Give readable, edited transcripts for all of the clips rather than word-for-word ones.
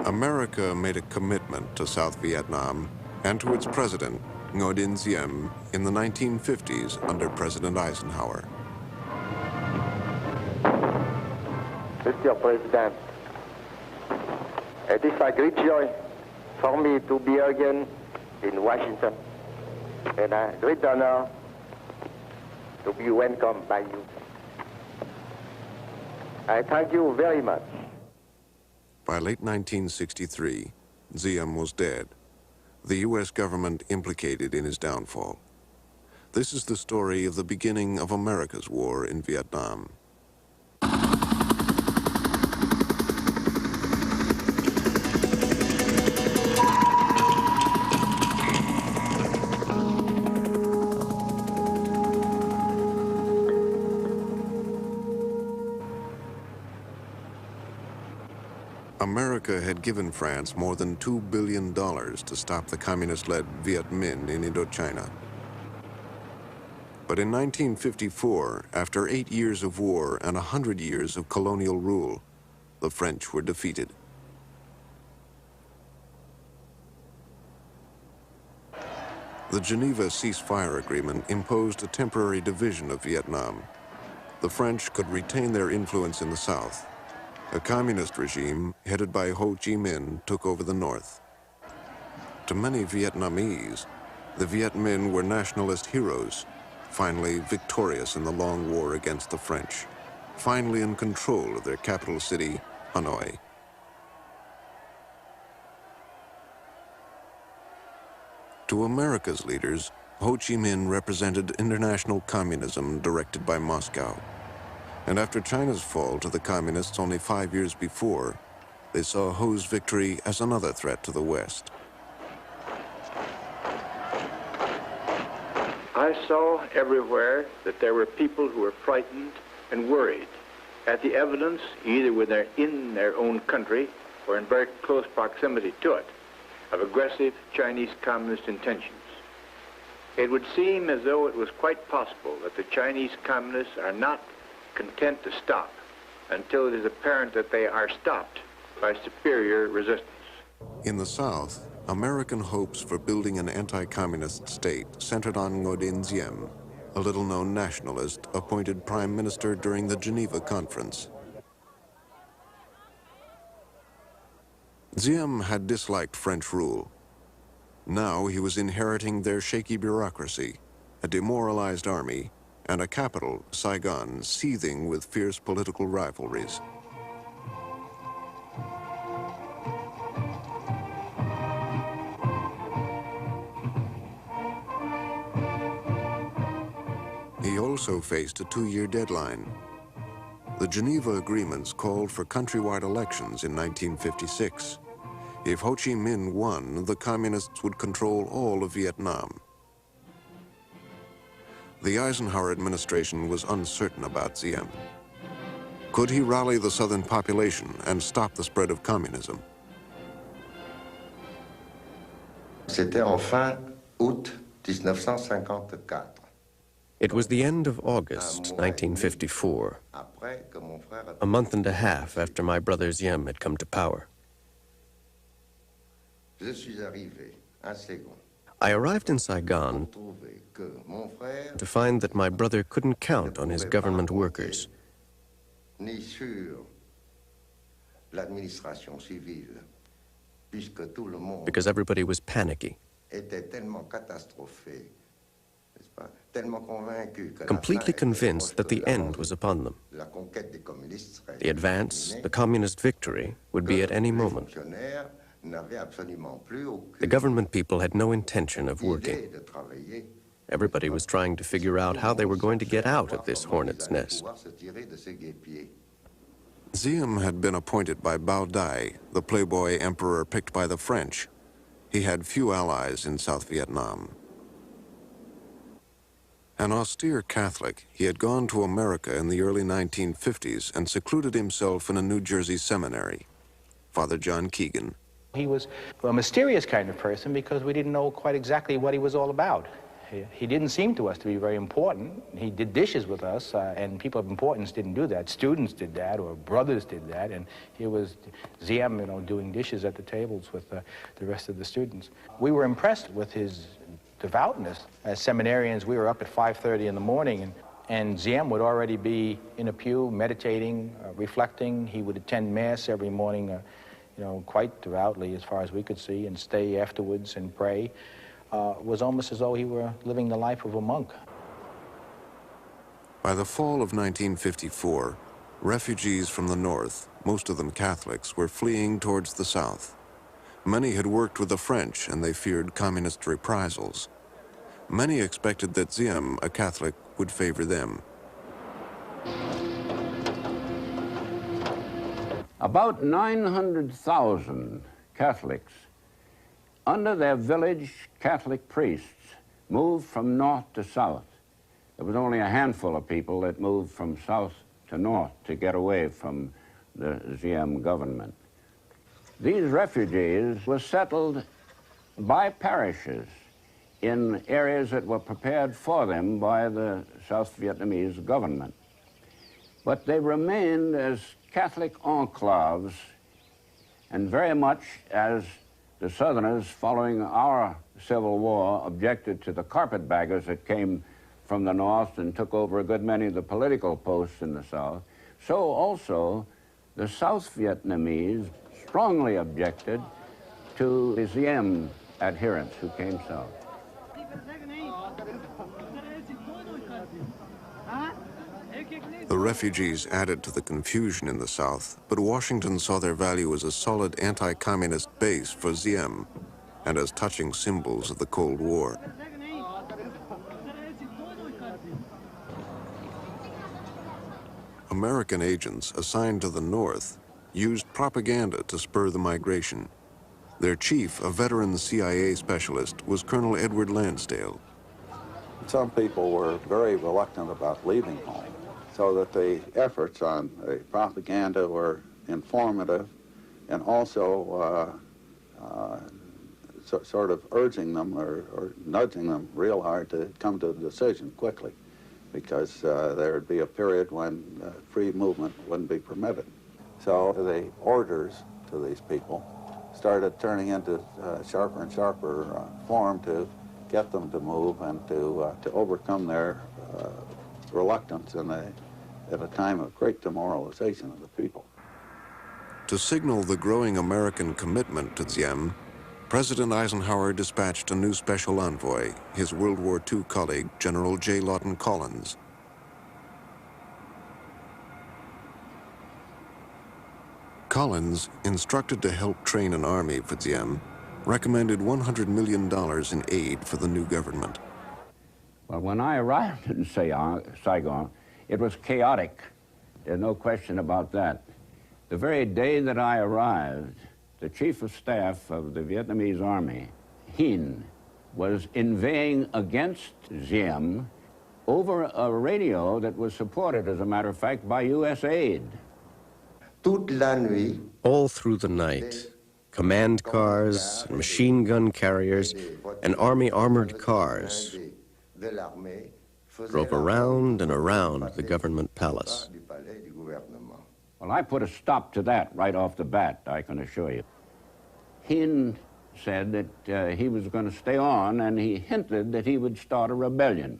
America made a commitment to South Vietnam and to its president, Ngo Dim Diem, in the 1950s under President Eisenhower. Mr. President, it is a great joy for me to be again in Washington, and a great honor to be welcomed by you. I thank you very much. By late 1963, Diem was dead, the U.S. government implicated in his downfall. This is the story of the beginning of America's war in Vietnam. America had given France more than $2 billion to stop the communist-led Viet Minh in Indochina. But in 1954, after 8 years of war and 100 years of colonial rule, the French were defeated. The Geneva ceasefire agreement imposed a temporary division of Vietnam. The French could retain their influence in the south. A communist regime headed by Ho Chi Minh took over the north. To many Vietnamese, the Viet Minh were nationalist heroes, finally victorious in the long war against the French, finally in control of their capital city, Hanoi. To America's leaders, Ho Chi Minh represented international communism directed by Moscow. And after China's fall to the communists only 5 years before, they saw Ho's victory as another threat to the West. I saw everywhere that there were people who were frightened and worried at the evidence, either in their own country or in very close proximity to it, of aggressive Chinese communist intentions. It would seem as though it was quite possible that the Chinese communists are not content to stop until it is apparent that they are stopped by superior resistance. In the South, American hopes for building an anti-communist state centered on Ngo Dim Diem, a little-known nationalist appointed prime minister during the Geneva Conference. Diem had disliked French rule. Now he was inheriting their shaky bureaucracy, a demoralized army, and a capital, Saigon, seething with fierce political rivalries. He also faced a 2-year deadline. The Geneva Agreements called for countrywide elections in 1956. If Ho Chi Minh won, the communists would control all of Vietnam. The Eisenhower administration was uncertain about Diem. Could he rally the southern population and stop the spread of communism? C'était en fin août 1954. It was the end of August 1954, a month and a half after my brother Diem had come to power. I arrived in Saigon to find that my brother couldn't count on his government workers. Because everybody was panicky, completely convinced that the end was upon them. The advance, the communist victory, would be at any moment. The government people had no intention of working. Everybody was trying to figure out how they were going to get out of this hornet's nest. Diem had been appointed by Bao Dai, the playboy emperor picked by the French. He had few allies in South Vietnam. An austere Catholic, he had gone to America in the early 1950s and secluded himself in a New Jersey seminary. Father John Keegan. He was a mysterious kind of person because we didn't know quite exactly what he was all about. He didn't seem to us to be very important. He did dishes with us, and people of importance didn't do that. Students did that, or brothers did that, and here was Diem, you know, doing dishes at the tables with the rest of the students. We were impressed with his devoutness. As seminarians, we were up at 5:30 in the morning, and Diem would already be in a pew, meditating, reflecting. He would attend Mass every morning, you know, quite devoutly as far as we could see, and stay afterwards and pray. It was almost as though he were living the life of a monk. By the fall of 1954, refugees from the north, most of them Catholics, were fleeing towards the south. Many had worked with the French, and they feared communist reprisals. Many expected that Diem, a Catholic, would favor them. About 900,000 Catholics, under their village Catholic priests, moved from north to south. There was only a handful of people that moved from south to north to get away from the Diem government. These refugees were settled by parishes in areas that were prepared for them by the South Vietnamese government. But they remained as Catholic enclaves, and very much as the Southerners, following our Civil War, objected to the carpetbaggers that came from the north and took over a good many of the political posts in the South, so also the South Vietnamese strongly objected to the Diem adherents who came south. The refugees added to the confusion in the South, but Washington saw their value as a solid anti-communist base for Diem and as touching symbols of the Cold War. American agents assigned to the North used propaganda to spur the migration. Their chief, a veteran CIA specialist, was Colonel Edward Lansdale. Some people were very reluctant about leaving home, so that the efforts on the propaganda were informative and also sort of urging them or nudging them real hard to come to a decision quickly, because there would be a period when free movement wouldn't be permitted. So the orders to these people started turning into sharper and sharper form to get them to move and to overcome their reluctance at a time of great demoralization of the people. To signal the growing American commitment to Diem, President Eisenhower dispatched a new special envoy, his World War II colleague, General J. Lawton Collins. Collins, instructed to help train an army for Diem, recommended $100 million in aid for the new government. Well, when I arrived in Saigon, it was chaotic. There's no question about that. The very day that I arrived, the chief of staff of the Vietnamese army, Hien, was inveighing against Diem over a radio that was supported, as a matter of fact, by U.S. aid. All through the night, command cars, machine gun carriers, and army armored cars drove around and around the government palace. Well, I put a stop to that right off the bat, I can assure you. Hien said that he was going to stay on, and he hinted that he would start a rebellion.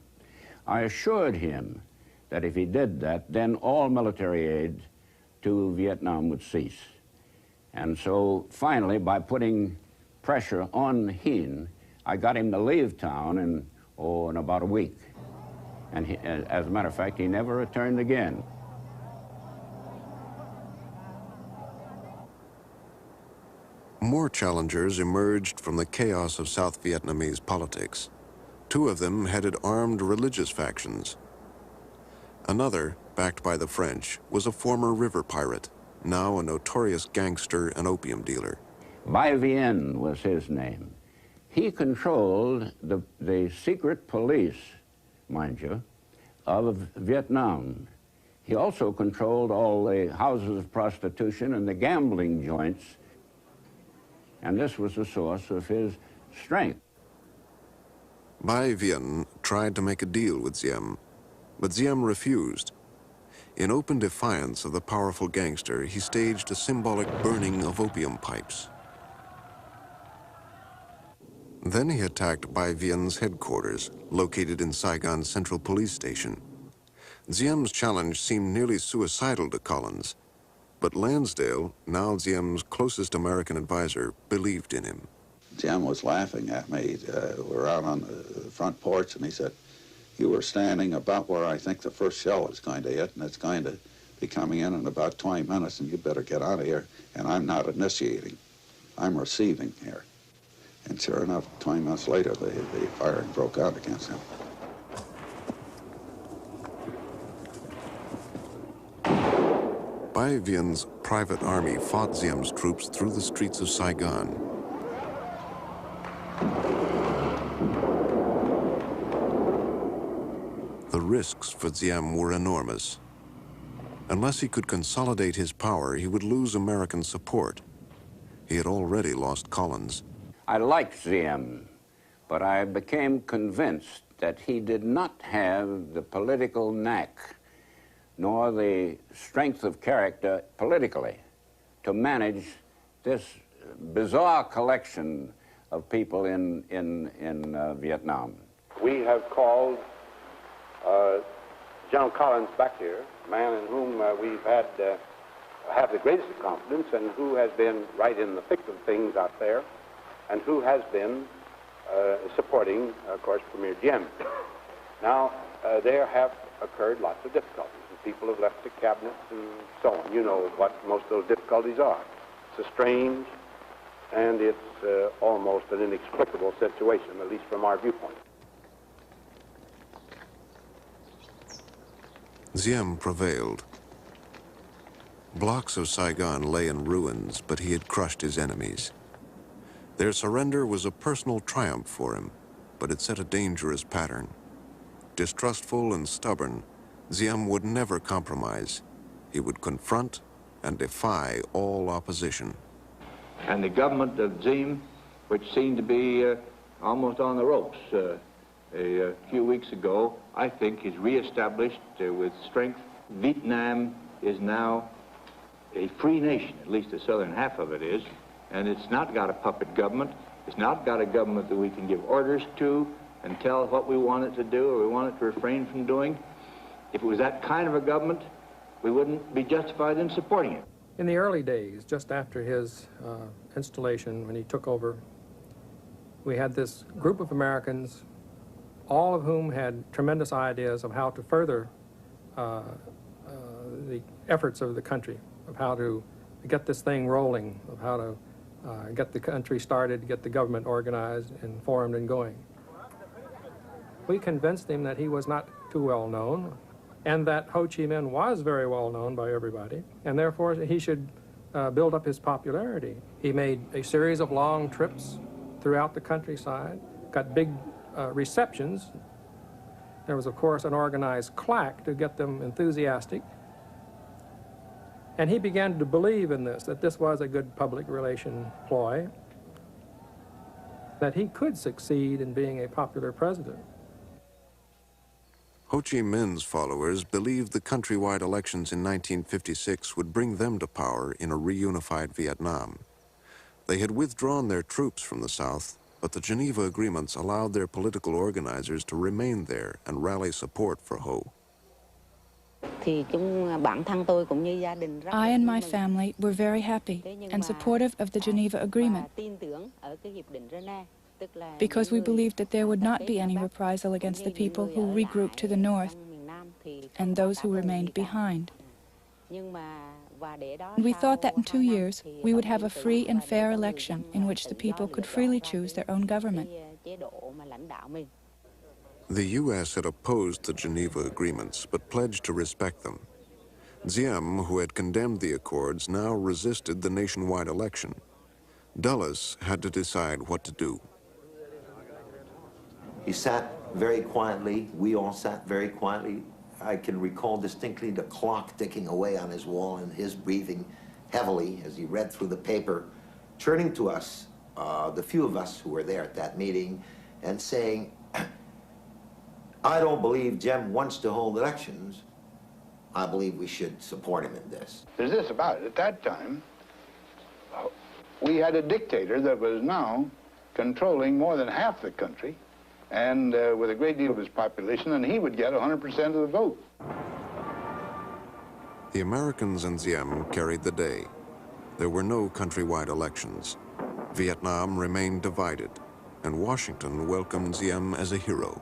I assured him that if he did that, then all military aid to Vietnam would cease. And so finally, by putting pressure on Hien, I got him to leave town in about a week. And as a matter of fact, he never returned again. More challengers emerged from the chaos of South Vietnamese politics. Two of them headed armed religious factions. Another, backed by the French, was a former river pirate, now a notorious gangster and opium dealer. Bai Vien was his name. He controlled the secret police, mind you, of Vietnam. He also controlled all the houses of prostitution and the gambling joints, and this was the source of his strength. Bai Viet tried to make a deal with Diem, but Diem refused. In open defiance of the powerful gangster, he staged a symbolic burning of opium pipes. Then he attacked Bai Viet's headquarters, located in Saigon's Central Police Station. Diem's challenge seemed nearly suicidal to Collins, but Lansdale, now Diem's closest American advisor, believed in him. Diem was laughing at me. We were out on the front porch, and he said, "You were standing about where I think the first shell is going to hit, and it's going to be coming in about 20 minutes, and you better get out of here. And I'm not initiating. I'm receiving here." And sure enough, 20 minutes later, the firing broke out against him. Bai Viet's private army fought Diem's troops through the streets of Saigon. The risks for Diem were enormous. Unless he could consolidate his power, he would lose American support. He had already lost Collins. I liked Diem, but I became convinced that he did not have the political knack nor the strength of character politically to manage this bizarre collection of people in Vietnam. We have called General Collins back here, a man in whom we've have the greatest confidence and who has been right in the thick of things out there and who has been supporting, of course, Premier Diem. Now, there have occurred lots of difficulties. People have left the cabinets and so on. You know what most of those difficulties are. It's a strange and it's almost an inexplicable situation, at least from our viewpoint. Diem prevailed. Blocks of Saigon lay in ruins, but he had crushed his enemies. Their surrender was a personal triumph for him, but it set a dangerous pattern. Distrustful and stubborn, Diem would never compromise. He would confront and defy all opposition. And the government of Diem, which seemed to be almost on the ropes a few weeks ago, I think is reestablished with strength. Vietnam is now a free nation, at least the southern half of it is, and it's not got a puppet government. It's not got a government that we can give orders to and tell what we want it to do or we want it to refrain from doing. If it was that kind of a government, we wouldn't be justified in supporting it. In the early days, just after his installation, when he took over, we had this group of Americans, all of whom had tremendous ideas of how to further the efforts of the country, of how to get this thing rolling, of how to get the country started, get the government organized and formed and going. We convinced him that he was not too well known, and that Ho Chi Minh was very well known by everybody, and therefore he should build up his popularity. He made a series of long trips throughout the countryside, got big receptions. There was, of course, an organized claque to get them enthusiastic. And he began to believe in this, that this was a good public relation ploy, that he could succeed in being a popular president. Ho Chi Minh's followers believed the countrywide elections in 1956 would bring them to power in a reunified Vietnam. They had withdrawn their troops from the South, but the Geneva Agreements allowed their political organizers to remain there and rally support for Ho. I and my family were very happy and supportive of the Geneva Agreement because we believed that there would not be any reprisal against the people who regrouped to the north and those who remained behind. We thought that in 2 years we would have a free and fair election in which the people could freely choose their own government. The U.S. had opposed the Geneva Agreements, but pledged to respect them. Diem, who had condemned the accords, now resisted the nationwide election. Dulles had to decide what to do. He sat very quietly. We all sat very quietly. I can recall distinctly the clock ticking away on his wall and his breathing heavily as he read through the paper, turning to us, the few of us who were there at that meeting, and saying, I don't believe Diem wants to hold elections. I believe we should support him in this. There's this about it. At that time, we had a dictator that was now controlling more than half the country and with a great deal of his population, and he would get 100% of the vote. The Americans and Diem carried the day. There were no countrywide elections. Vietnam remained divided, and Washington welcomed Diem as a hero.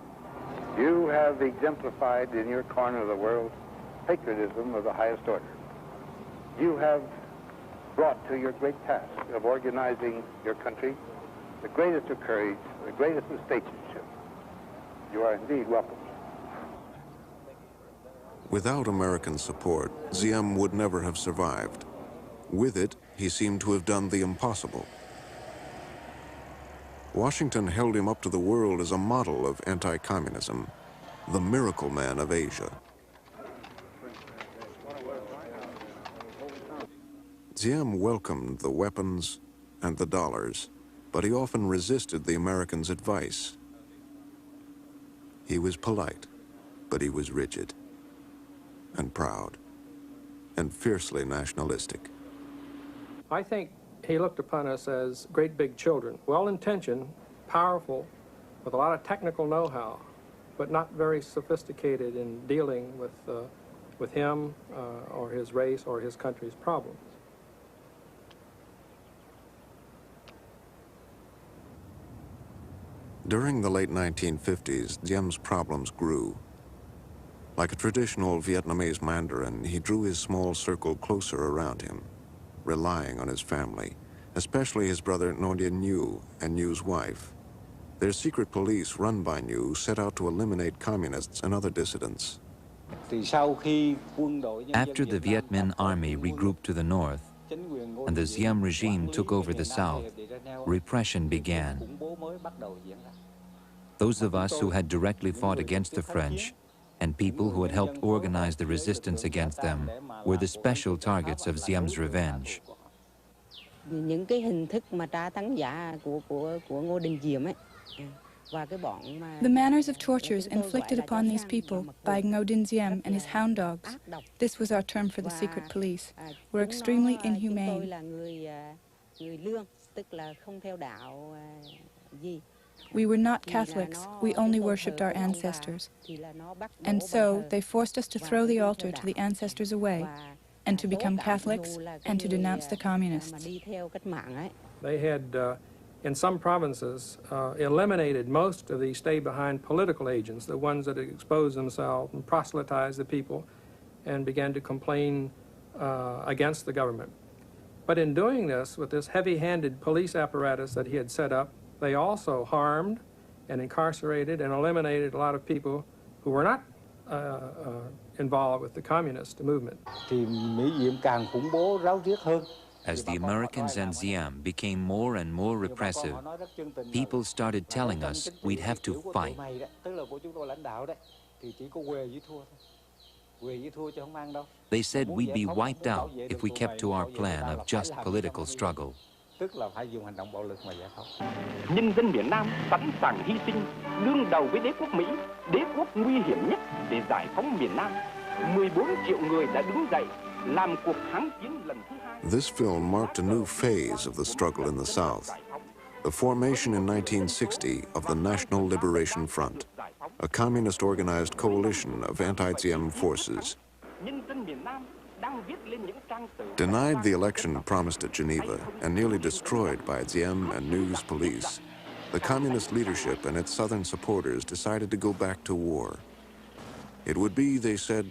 You have exemplified in your corner of the world patriotism of the highest order. You have brought to your great task of organizing your country the greatest of courage, the greatest of statesmanship. You are indeed welcome. Without American support, Diem would never have survived. With it, he seemed to have done the impossible. Washington held him up to the world as a model of anti-communism, the miracle man of Asia. Diem welcomed the weapons and the dollars, but he often resisted the Americans' advice. He was polite, but he was rigid and proud and fiercely nationalistic. I think he looked upon us as great big children, well-intentioned, powerful, with a lot of technical know-how, but not very sophisticated in dealing with him or his race or his country's problems. During the late 1950s, Diem's problems grew. Like a traditional Vietnamese Mandarin, he drew his small circle closer around him, relying on his family, especially his brother Ngo Dim Diem and Ngu's wife. Their secret police, run by Ngo, set out to eliminate communists and other dissidents. After the Viet Minh army regrouped to the north and the Diem regime took over the south, repression began. Those of us who had directly fought against the French and people who had helped organize the resistance against them were the special targets of Diem's revenge. The manners of tortures inflicted upon these people by Ngo Dim Diem and his hound dogs, this was our term for the secret police, were extremely inhumane. We were not Catholics, we only worshipped our ancestors. And so they forced us to throw the altar to the ancestors away and to become Catholics and to denounce the communists. They had, in some provinces, eliminated most of the stay-behind political agents, the ones that had exposed themselves and proselytized the people and began to complain against the government. But in doing this, with this heavy-handed police apparatus that he had set up, they also harmed and incarcerated and eliminated a lot of people who were not involved with the communist movement. As the Americans and Diem became more and more repressive, people started telling us we'd have to fight. They said we'd be wiped out if we kept to our plan of just political struggle. Nhân dân miền Nam sẵn sàng hy sinh, đương đầu với đế quốc Mỹ, đế quốc nguy hiểm nhất để giải phóng miền Nam. 14 triệu người đã đứng dậy làm cuộc kháng chiến lần thứ hai. This film marked a new phase of the struggle in the South. The formation in 1960 of the National Liberation Front, a communist-organized coalition of anti-Diem forces. Denied the election promised at Geneva and nearly destroyed by Diem and Ngu's police, the communist leadership and its southern supporters decided to go back to war. It would be, they said,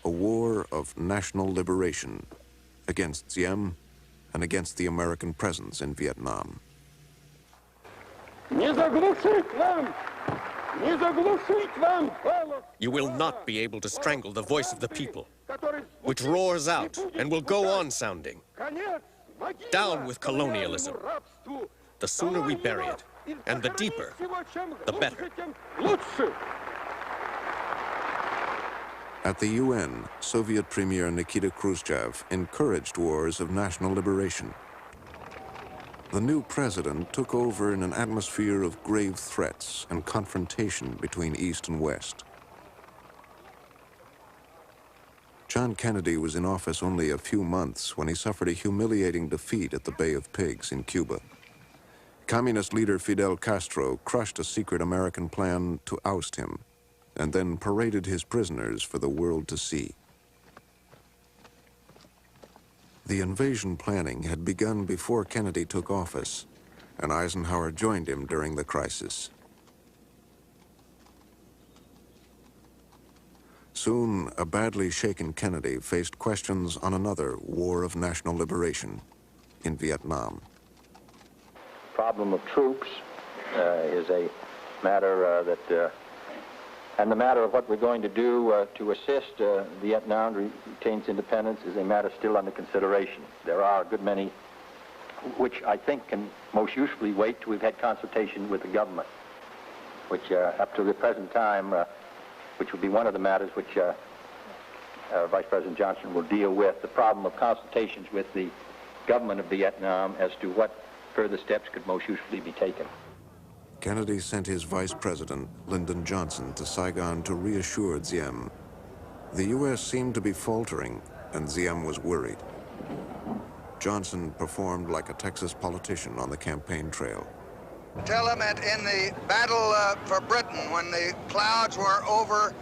a war of national liberation against Diem and against the American presence in Vietnam. You will not be able to strangle the voice of the people, which roars out and will go on sounding. Down with colonialism. The sooner we bury it, and the deeper, the better. At the UN, Soviet Premier Nikita Khrushchev encouraged wars of national liberation. The new president took over in an atmosphere of grave threats and confrontation between East and West. John Kennedy was in office only a few months when he suffered a humiliating defeat at the Bay of Pigs in Cuba. Communist leader Fidel Castro crushed a secret American plan to oust him and then paraded his prisoners for the world to see. The invasion planning had begun before Kennedy took office, and Eisenhower joined him during the crisis. Soon, a badly shaken Kennedy faced questions on another war of national liberation in Vietnam. The problem of troops is a matter and the matter of what we're going to do to assist Vietnam to retain its independence is a matter still under consideration. There are a good many which I think can most usefully wait till we've had consultation with the government, which up to the present time, which will be one of the matters which Vice President Johnson will deal with, the problem of consultations with the government of Vietnam as to what further steps could most usefully be taken. Kennedy sent his vice president, Lyndon Johnson, to Saigon to reassure Diem. The U.S. seemed to be faltering, and Diem was worried. Johnson performed like a Texas politician on the campaign trail. Tell them that in the battle for Britain, when the clouds were over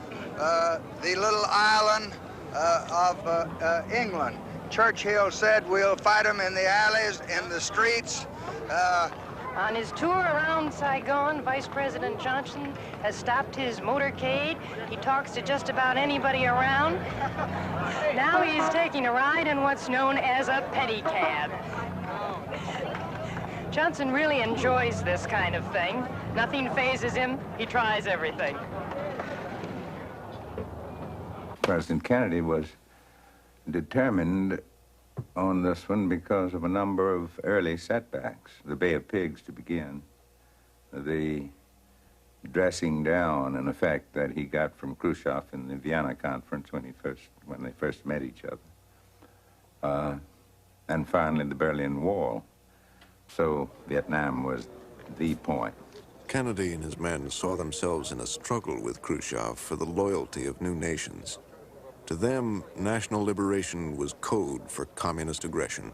the little island of England, Churchill said, "We'll fight them in the alleys, in the streets." On his tour around Saigon, Vice President Johnson has stopped his motorcade. He talks to just about anybody around. Now he's taking a ride in what's known as a pedicab. Johnson really enjoys this kind of thing. Nothing phases him. He tries everything. President Kennedy was determined on this one because of a number of early setbacks. The Bay of Pigs, to begin. The dressing down, in effect, that he got from Khrushchev in the Vienna conference when they first met each other. And finally, the Berlin Wall. So Vietnam was the point. Kennedy and his men saw themselves in a struggle with Khrushchev for the loyalty of new nations. To them, national liberation was code for communist aggression.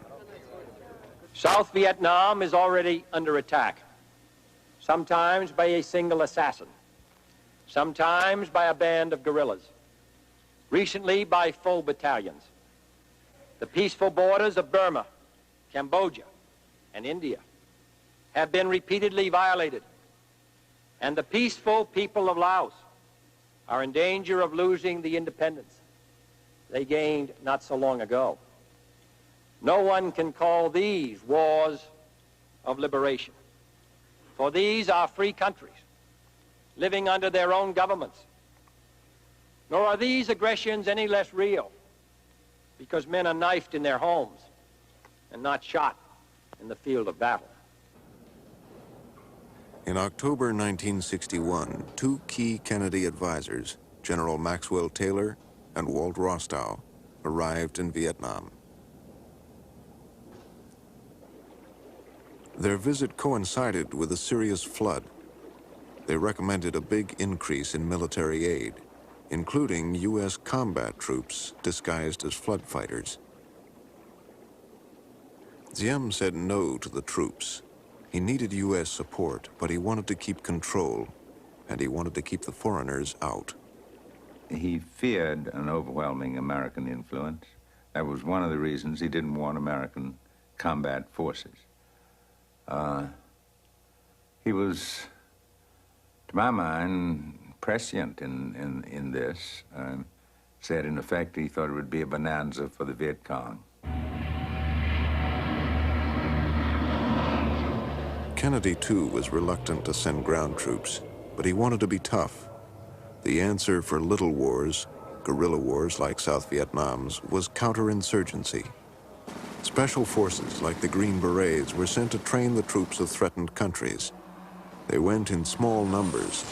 South Vietnam is already under attack, sometimes by a single assassin, sometimes by a band of guerrillas, recently by full battalions. The peaceful borders of Burma, Cambodia, and India have been repeatedly violated, and the peaceful people of Laos are in danger of losing the independence they gained not so long ago. No one can call these wars of liberation, for these are free countries living under their own governments. Nor are these aggressions any less real because men are knifed in their homes and not shot in the field of battle. In October 1961, two key Kennedy advisors, General Maxwell Taylor and Walt Rostow, arrived in Vietnam. Their visit coincided with a serious flood. They recommended a big increase in military aid, including U.S. combat troops disguised as flood fighters. Diem said no to the troops. He needed U.S. support, but he wanted to keep control, and he wanted to keep the foreigners out. He feared an overwhelming American influence. That was one of the reasons he didn't want American combat forces. He was, to my mind, prescient in this. Said, in effect, he thought it would be a bonanza for the Viet Cong. Kennedy, too, was reluctant to send ground troops, but he wanted to be tough. The answer for little wars, guerrilla wars like South Vietnam's, was counterinsurgency. Special forces like the Green Berets were sent to train the troops of threatened countries. They went in small numbers,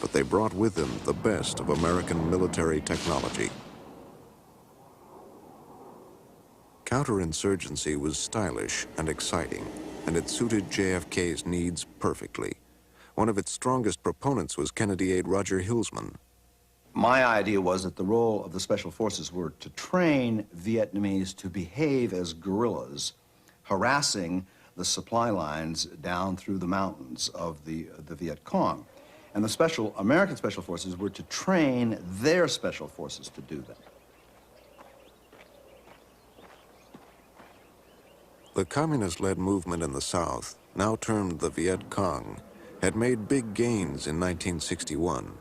but they brought with them the best of American military technology. Counterinsurgency was stylish and exciting. and it suited JFK's needs perfectly. One of its strongest proponents was Kennedy aide Roger Hilsman. My idea was that the role of the Special Forces were to train Vietnamese to behave as guerrillas, harassing the supply lines down through the mountains of the Viet Cong. And the American Special Forces were to train their Special Forces to do that. The communist-led movement in the South, now termed the Viet Cong, had made big gains in 1961.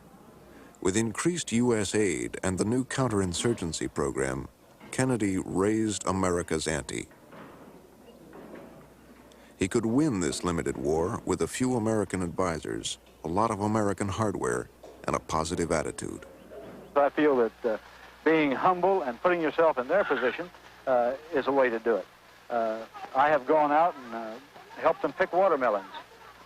With increased U.S. aid and the new counterinsurgency program, Kennedy raised America's ante. He could win this limited war with a few American advisors, a lot of American hardware, and a positive attitude. I feel that being humble and putting yourself in their position is a way to do it. I have gone out and helped them pick watermelons.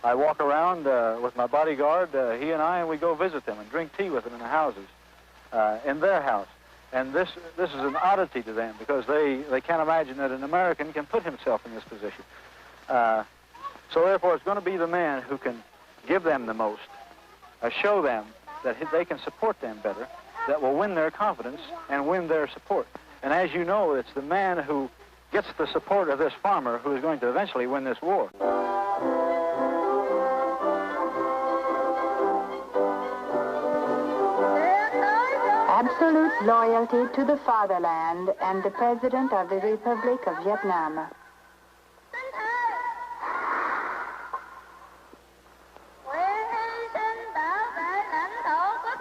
I walk around with my bodyguard, he and I, and we go visit them and drink tea with them in the houses, in their house. And this is an oddity to them because they can't imagine that an American can put himself in this position. So therefore, it's going to be the man who can give them the most, show them that they can support them better, that will win their confidence and win their support. And as you know, it's the man who gets the support of this farmer who is going to eventually win this war. Absolute loyalty to the fatherland and the President of the Republic of Vietnam.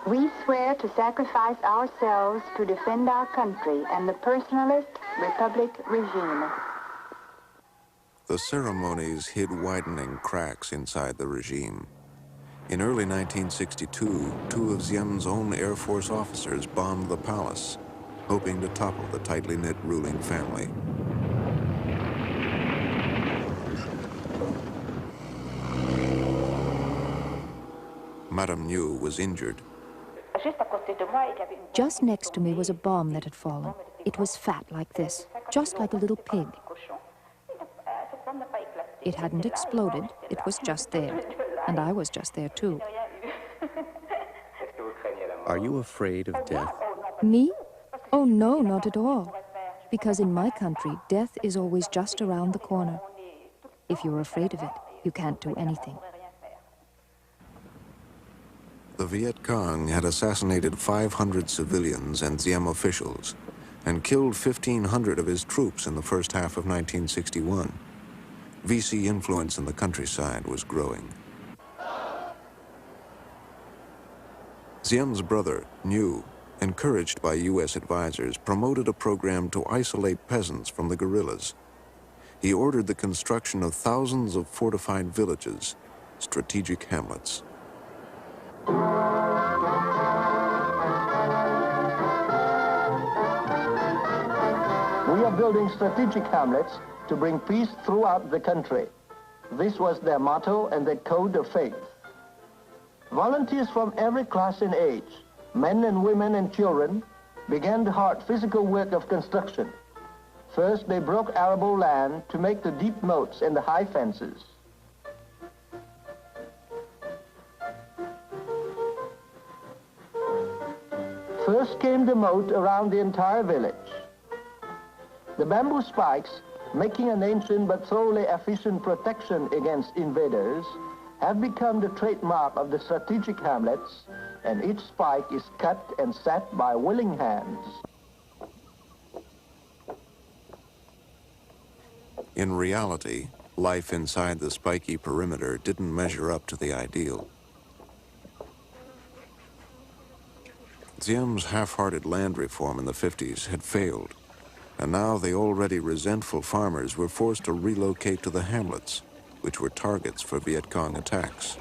We swear to sacrifice ourselves to defend our country and the personalist Republic regime. The ceremonies hid widening cracks inside the regime. In early 1962, two of Diem's own Air Force officers bombed the palace, hoping to topple the tightly knit ruling family. Madame Ngo was injured. Just next to me was a bomb that had fallen. It was fat like this, just like a little pig. It hadn't exploded, it was just there. And I was just there too. Are you afraid of death? Me? Oh no, not at all. Because in my country, death is always just around the corner. If you're afraid of it, you can't do anything. The Viet Cong had assassinated 500 civilians and Diem officials and killed 1,500 of his troops in the first half of 1961. VC influence in the countryside was growing. Diem's brother, Ngo, encouraged by U.S. advisors, promoted a program to isolate peasants from the guerrillas. He ordered the construction of thousands of fortified villages, strategic hamlets. We are building strategic hamlets to bring peace throughout the country. This was their motto and their code of faith. Volunteers from every class and age, men and women and children, began the hard physical work of construction. First, they broke arable land to make the deep moats and the high fences. First came the moat around the entire village. The bamboo spikes, making an ancient but thoroughly efficient protection against invaders, have become the trademark of the strategic hamlets, and each spike is cut and set by willing hands. In reality, life inside the spiky perimeter didn't measure up to the ideal. Diem's half-hearted land reform in the 50s had failed, and now the already resentful farmers were forced to relocate to the hamlets, which were targets for Viet Cong attacks.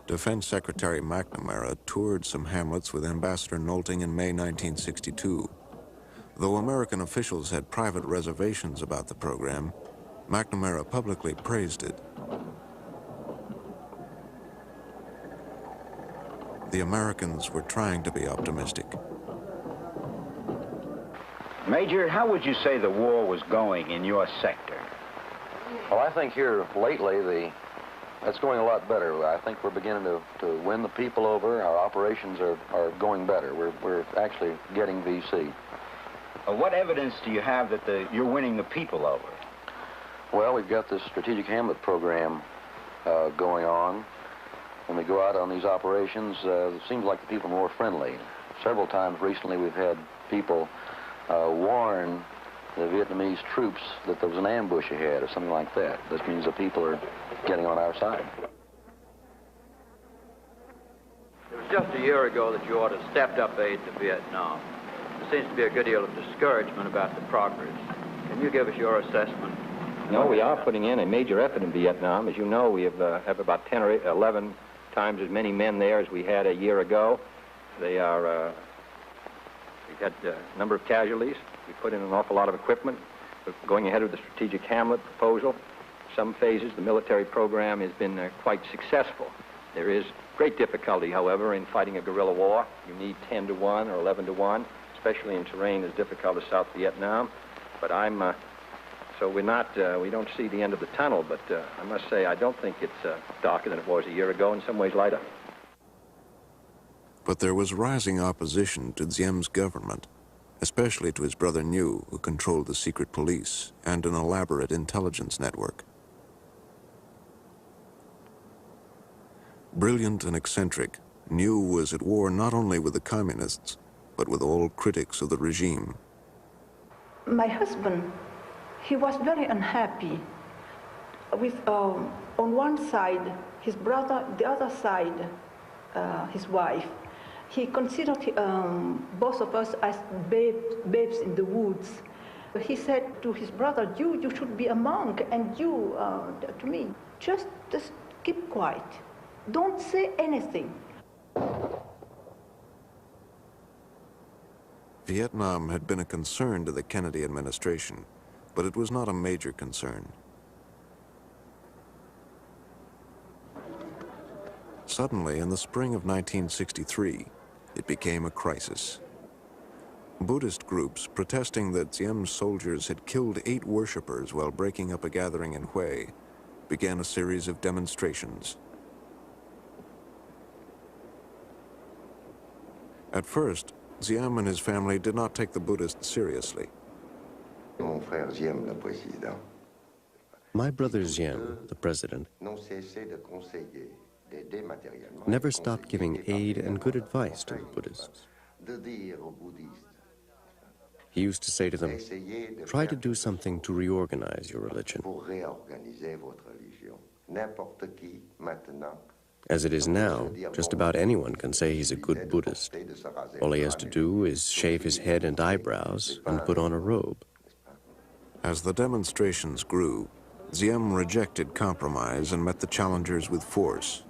Defense Secretary McNamara toured some hamlets with Ambassador Nolting in May 1962. Though American officials had private reservations about the program, McNamara publicly praised it. The Americans were trying to be optimistic. Major, how would you say the war was going in your sector? Well, I think here lately, it's going a lot better. I think we're beginning to win the people over. Our operations are going better. We're actually getting VC. What evidence do you have that you're winning the people over? Well, we've got this strategic hamlet program going on. When we go out on these operations, it seems like the people are more friendly. Several times recently we've had people warn the Vietnamese troops that there was an ambush ahead or something like that. This means the people are getting on our side. It was just a year ago that you ordered stepped-up aid to Vietnam. There seems to be a good deal of discouragement about the progress. Can you give us your assessment? No, we are putting in a major effort in Vietnam. As you know, we have about 10 or 11 times as many men there as we had a year ago. They are, we've had a number of casualties. We put in an awful lot of equipment. We're going ahead with the strategic hamlet proposal. Some phases, the military program has been quite successful. There is great difficulty, however, in fighting a guerrilla war. You need 10 to 1 or 11 to 1, especially in terrain as difficult as South Vietnam. But so we don't see the end of the tunnel, but I must say I don't think it's darker than it was a year ago, in some ways lighter. But there was rising opposition to Diem's government, especially to his brother Ngo, who controlled the secret police and an elaborate intelligence network. Brilliant and eccentric, Ngo was at war not only with the communists, but with all critics of the regime. My husband, he was very unhappy with, on one side, his brother, the other side, his wife. He considered both of us as babes in the woods. He said to his brother, you should be a monk, and you, to me, just keep quiet. Don't say anything. Vietnam had been a concern to the Kennedy administration, but it was not a major concern. Suddenly, in the spring of 1963, it became a crisis. Buddhist groups protesting that Diem's soldiers had killed 8 worshippers while breaking up a gathering in Hue began a series of demonstrations. At first, Diem and his family did not take the Buddhists seriously. My brother Diem, the president, never stopped giving aid and good advice to the Buddhists. He used to say to them, try to do something to reorganize your religion. As it is now, just about anyone can say he's a good Buddhist. All he has to do is shave his head and eyebrows and put on a robe. As the demonstrations grew, Diem rejected compromise and met the challengers with force.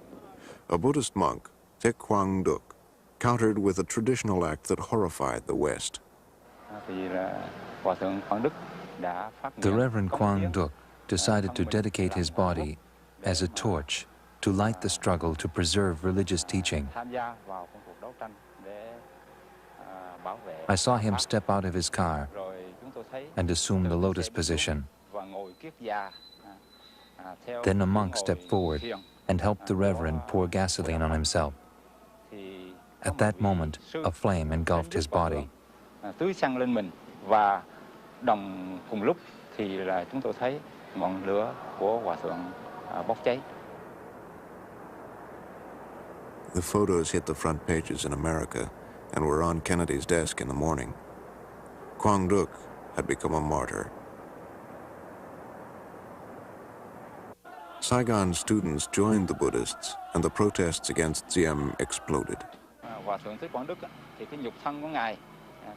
A Buddhist monk, Tek Quang Duc, countered with a traditional act that horrified the West. The Reverend Quang Duc decided to dedicate his body as a torch to light the struggle to preserve religious teaching. I saw him step out of his car and assume the lotus position. Then a monk stepped forward and helped the Reverend pour gasoline on himself. At that moment, a flame engulfed his body. The photos hit the front pages in America and were on Kennedy's desk in the morning. Quang Duc had become a martyr. Saigon students joined the Buddhists, and the protests against Diem exploded.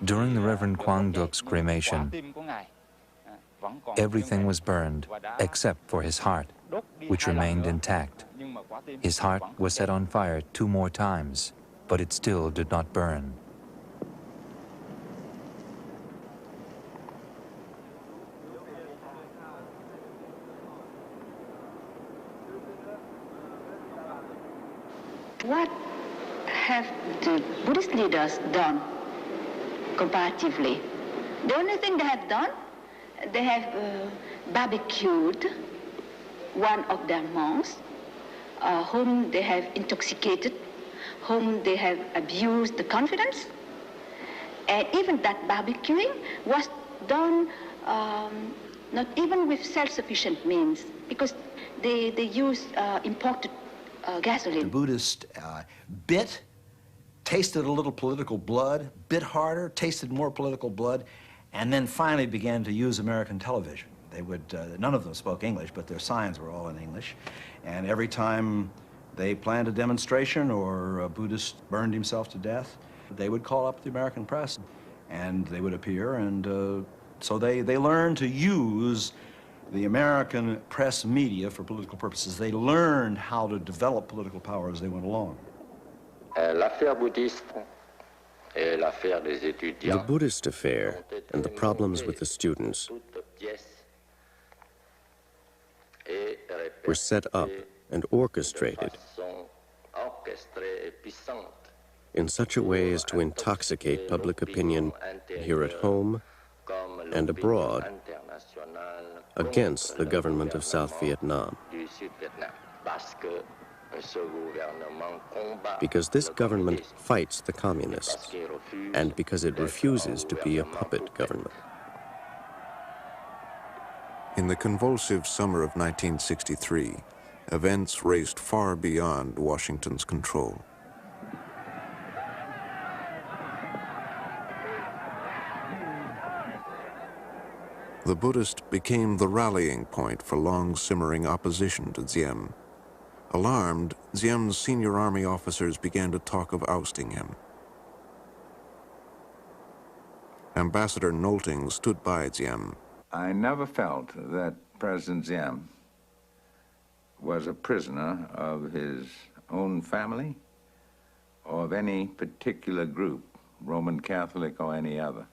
During the Reverend Quang Duc's cremation, everything was burned except for his heart, which remained intact. His heart was set on fire 2 more times, but it still did not burn. What have the Buddhist leaders done comparatively The only thing they have done, they have barbecued one of their monks, whom they have intoxicated, whom they have abused the confidence. And even that barbecuing was done not even with self-sufficient means, because they used imported gasoline. The Buddhists tasted a little political blood, bit harder, tasted more political blood, and then finally began to use American television. They would, none of them spoke English, but their signs were all in English. And every time they planned a demonstration or a Buddhist burned himself to death, they would call up the American press and they would appear. And so they learned to use the American press media for political purposes. They learned how to develop political power as they went along. The Buddhist affair and the problems with the students were set up and orchestrated in such a way as to intoxicate public opinion here at home and abroad against the government of South Vietnam. Because this government fights the communists, and because it refuses to be a puppet government. In the convulsive summer of 1963, events raced far beyond Washington's control. The Buddhist became the rallying point for long-simmering opposition to Diem. Alarmed, Diem's senior army officers began to talk of ousting him. Ambassador Nolting stood by Diem. I never felt that President Diem was a prisoner of his own family or of any particular group, Roman Catholic or any other.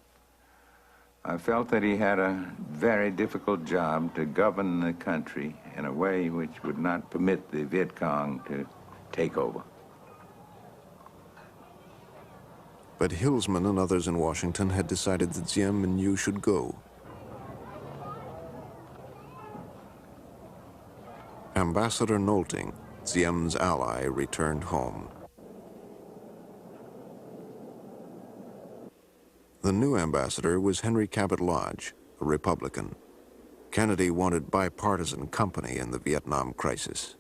I felt that he had a very difficult job to govern the country in a way which would not permit the Viet Cong to take over. But Hillsman and others in Washington had decided that Diem and Ngo should go. Ambassador Nolting, Diem's ally, returned home. The new ambassador was Henry Cabot Lodge, a Republican. Kennedy wanted bipartisan company in the Vietnam crisis.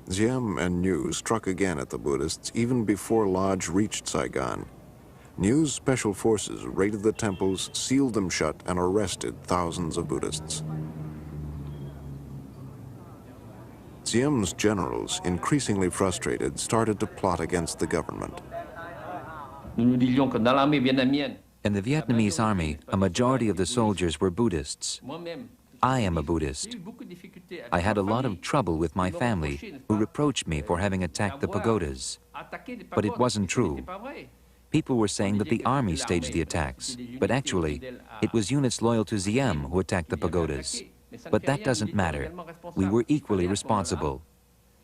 Diem and Ngo struck again at the Buddhists even before Lodge reached Saigon. Ngo's special forces raided the temples, sealed them shut, and arrested thousands of Buddhists. Diem's generals, increasingly frustrated, started to plot against the government. In the Vietnamese army, a majority of the soldiers were Buddhists. I am a Buddhist. I had a lot of trouble with my family, who reproached me for having attacked the pagodas. But it wasn't true. People were saying that the army staged the attacks, but actually, it was units loyal to Diem who attacked the pagodas. But that doesn't matter. We were equally responsible.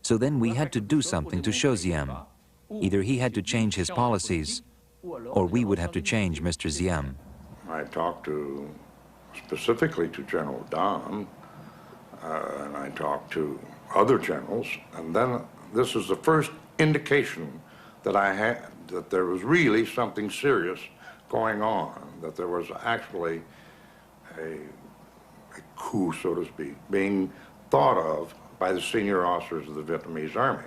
So then we had to do something to show Diem. Either he had to change his policies, or we would have to change Mr. Diem. I talked specifically to General Dom, and I talked to other generals, and then this is the first indication that I had that there was really something serious going on, that there was actually a coup, so to speak, being thought of by the senior officers of the Vietnamese army.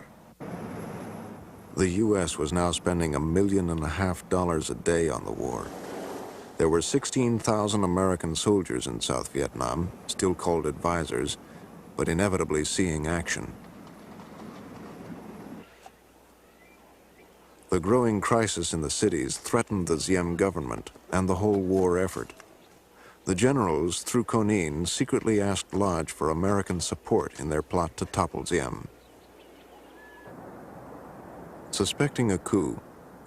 The U.S. was now spending $1.5 million a day on the war. There were 16,000 American soldiers in South Vietnam, still called advisors, but inevitably seeing action. The growing crisis in the cities threatened the Diem government and the whole war effort. The generals, through Conin, secretly asked Lodge for American support in their plot to topple Diem. Suspecting a coup,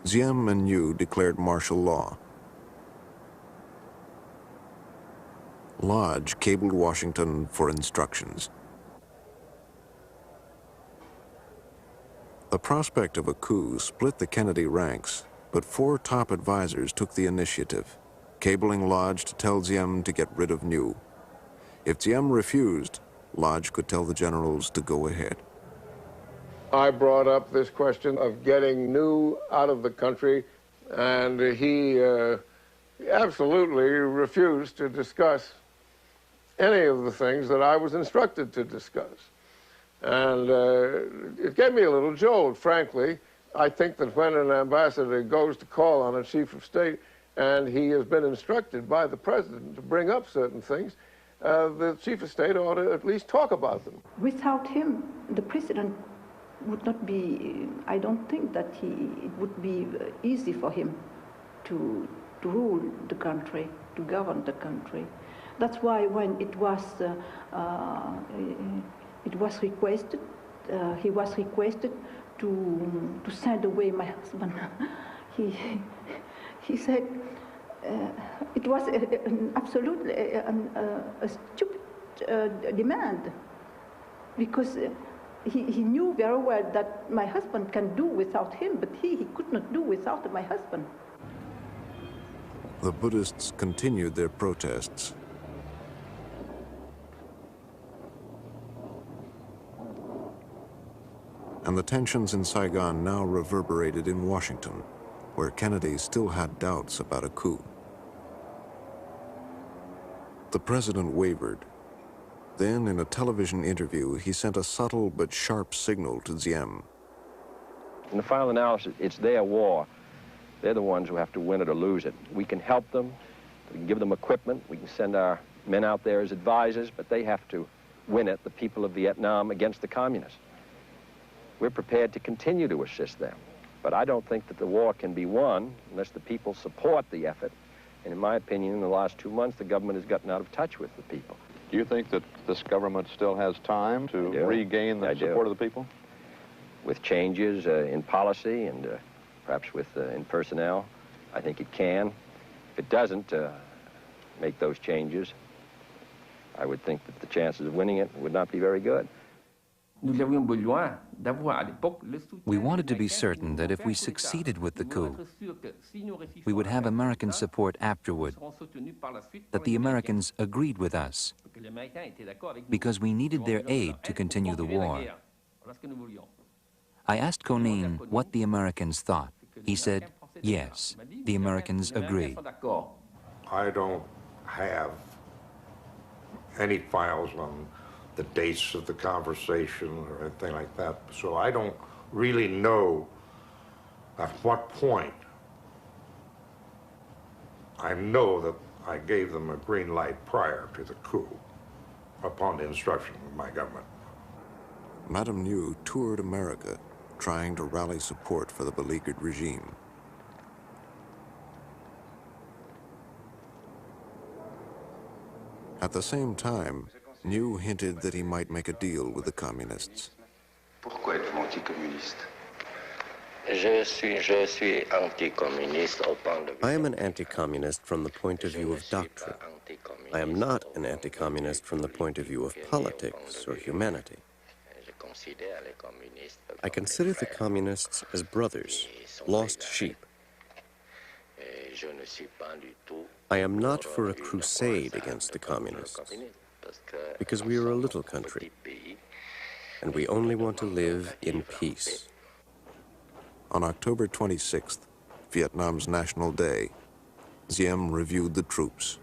Diem and Ngo declared martial law. Lodge cabled Washington for instructions. The prospect of a coup split the Kennedy ranks, But 4 top advisors took the initiative, cabling Lodge to tell Diem to get rid of Ngo. If Diem refused, Lodge could tell the generals to go ahead. I brought up this question of getting Ngo out of the country, and he absolutely refused to discuss any of the things that I was instructed to discuss. And it gave me a little jolt, frankly. I think that when an ambassador goes to call on a chief of state and he has been instructed by the president to bring up certain things, the chief of state ought to at least talk about them. Without him, the president would not be, I don't think that it would be easy for him to rule the country, to govern the country. That's why when it was requested, he was requested to send away my husband. He said it was absolutely a stupid demand, because he knew very well that my husband can do without him, but he could not do without my husband. The Buddhists continued their protests. And the tensions in Saigon now reverberated in Washington, where Kennedy still had doubts about a coup. The president wavered. Then, in a television interview, he sent a subtle but sharp signal to Diem. In the final analysis, it's their war. They're the ones who have to win it or lose it. We can help them, we can give them equipment, we can send our men out there as advisors, but they have to win it, the people of Vietnam, against the communists. We're prepared to continue to assist them, but I don't think that the war can be won unless the people support the effort. And in my opinion, in the last 2 months, the government has gotten out of touch with the people. Do you think that this government still has time to regain the support of the people? With changes in policy and perhaps in personnel, I think it can. If it doesn't make those changes, I would think that the chances of winning it would not be very good. We wanted to be certain that if we succeeded with the coup, we would have American support afterward, that the Americans agreed with us, because we needed their aid to continue the war. I asked Konin what the Americans thought. He said, yes, the Americans agree. I don't have any files on the dates of the conversation or anything like that, so I don't really know at what point. I know that I gave them a green light prior to the coup, upon the instruction of my government. Madame Ngo toured America, trying to rally support for the beleaguered regime. At the same time, Ngo hinted that he might make a deal with the communists. Pourquoi êtes-vous anticommuniste? I am an anti-communist from the point of view of doctrine. I am not an anti-communist from the point of view of politics or humanity. I consider the communists as brothers, lost sheep. I am not for a crusade against the communists, because we are a little country, and we only want to live in peace. On October 26th, Vietnam's National Day, Diem reviewed the troops.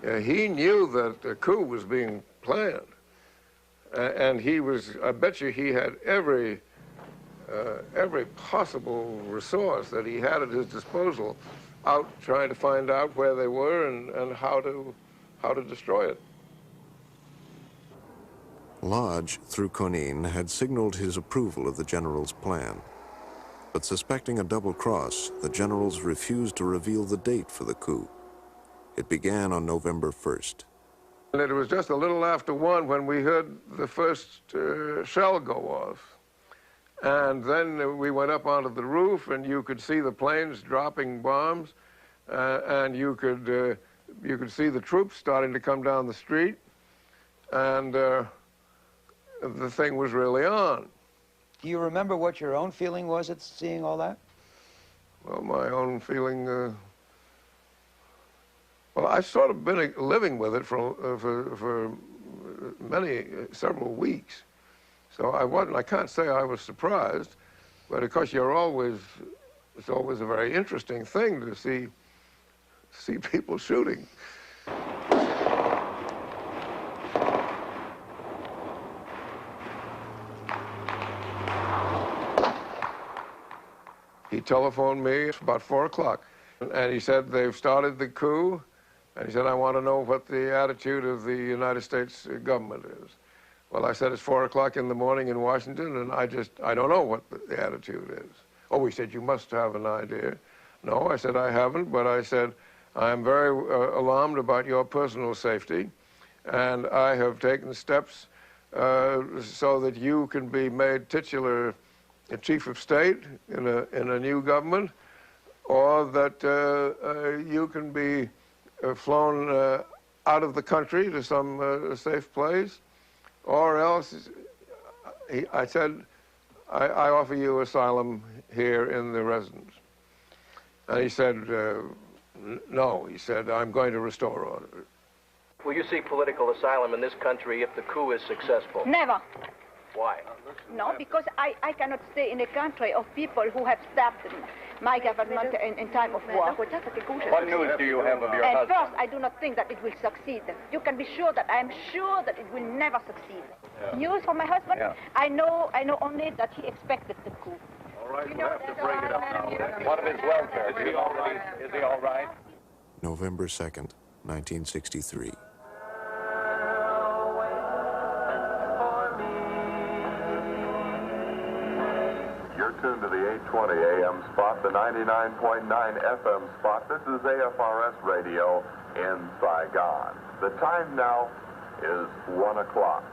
He knew that a coup was being planned, and he was, I bet you he had every possible resource that he had at his disposal out trying to find out where they were and how to destroy it. Lodge, through Konin, had signaled his approval of the general's plan. But suspecting a double cross, the generals refused to reveal the date for the coup. It began on November 1st. And it was just a little after 1 when we heard the first shell go off. And then we went up onto the roof, and you could see the planes dropping bombs, and you could see the troops starting to come down the street, and the thing was really on. Do you remember what your own feeling was at seeing all that? Well, my own feeling, well, I've sort of been living with it for several weeks. So I can't say I was surprised, but of course it's always a very interesting thing to see people shooting. He telephoned me about 4 o'clock, and he said, they've started the coup, and he said, I want to know what the attitude of the United States government is. Well, I said, it's 4 o'clock in the morning in Washington, and I don't know what the attitude is. Oh, he said, you must have an idea. No, I said, I haven't, but I said, I'm very alarmed about your personal safety, and I have taken steps so that you can be made titular chief of state in a new government, or that you can be flown out of the country to some safe place, or else, I said, I offer you asylum here in the residence. And he said, no, he said, I'm going to restore order. Will you seek political asylum in this country if the coup is successful? Never. Why? No, because I cannot stay in a country of people who have stabbed my government in time of war. What news do you have of your husband? First, I do not think that it will succeed. You can be sure that I am sure that it will never succeed. Yeah. News from my husband? Yeah. I know only that he expected the coup. All right, we'll have to bring it up now. What of his welfare? Is he all right? Is he all right? November 2nd, 1963. You're tuned to the 820 AM spot, the 99.9 FM spot. This is AFRS Radio in Saigon. The time now is 1 o'clock.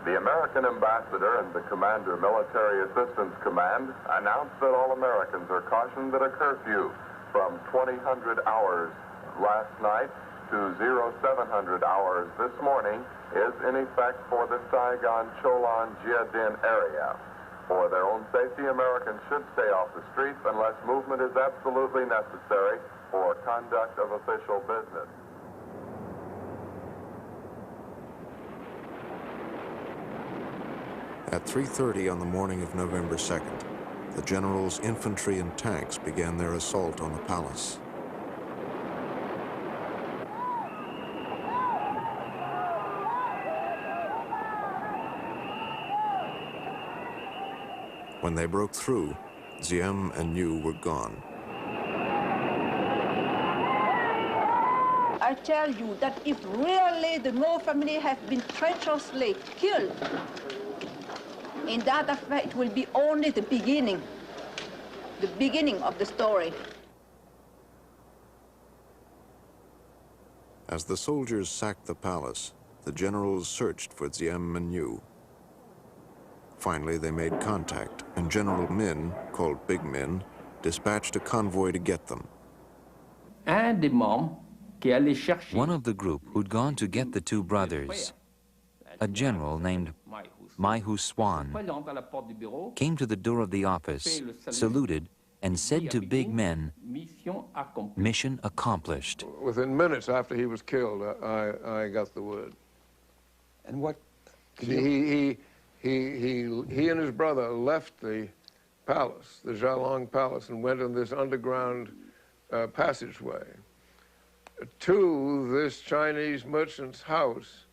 The American ambassador and the commander, Military Assistance Command, announced that all Americans are cautioned that a curfew from 2000 hours last night to 0700 hours this morning is in effect for the Saigon, Cholan, Gia Dinh area. For their own safety, Americans should stay off the streets unless movement is absolutely necessary for conduct of official business. At 3:30 on the morning of November 2nd, the general's infantry and tanks began their assault on the palace. When they broke through, Diem and Ngo were gone. I tell you that if really the Ngo family have been treacherously killed, in that affair it will be only the beginning of the story. As the soldiers sacked the palace, the generals searched for Diem and Ngo. Finally, they made contact, and General Min, called Big Min, dispatched a convoy to get them. One of the group who'd gone to get the two brothers, a general named Mai Hu Swan, came to the door of the office, saluted, and said to Big Men, "Mission accomplished." Within minutes after he was killed, I got the word. And what? He and his brother left the palace, the Zhalong Palace, and went on this underground passageway to this Chinese merchant's house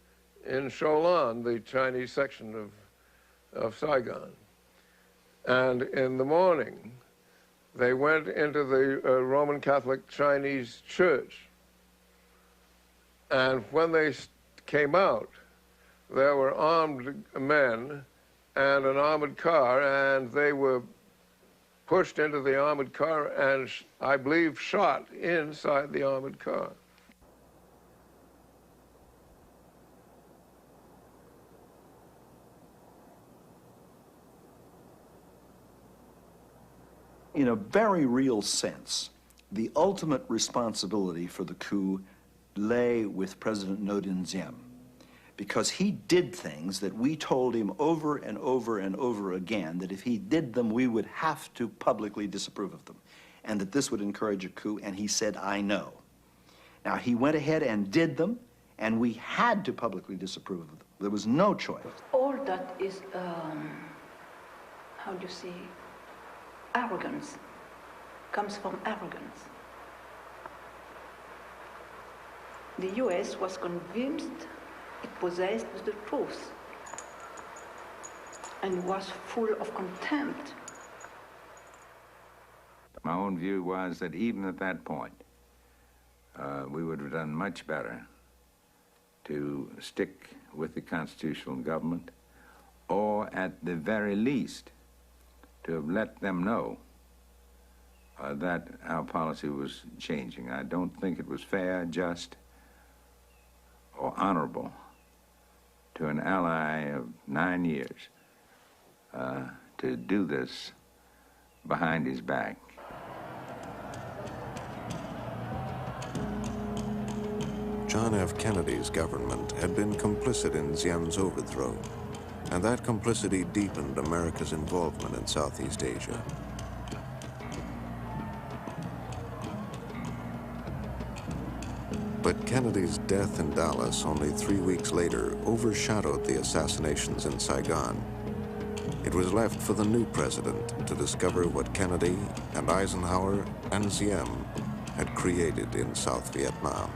in Cholan, the Chinese section of Saigon. And in the morning, they went into the Roman Catholic Chinese church. And when they came out, there were armed men and an armored car, and they were pushed into the armored car and, I believe, shot inside the armored car. In a very real sense, the ultimate responsibility for the coup lay with President Ngo Dim Diem, because he did things that we told him over and over and over again that if he did them, we would have to publicly disapprove of them. and that this would encourage a coup, and he said, I know. Now, he went ahead and did them, and we had to publicly disapprove of them. There was no choice. All that is, how do you say, arrogance, comes from arrogance. The U.S. was convinced it possessed the truth and was full of contempt. My own view was that even at that point, we would have done much better to stick with the constitutional government, or at the very least, to have let them know that our policy was changing. I don't think it was fair, just, or honorable to an ally of 9 years to do this behind his back. John F. Kennedy's government had been complicit in Diem's overthrow, and that complicity deepened America's involvement in Southeast Asia. But Kennedy's death in Dallas only 3 weeks later overshadowed the assassinations in Saigon. It was left for the new president to discover what Kennedy and Eisenhower and Diem had created in South Vietnam.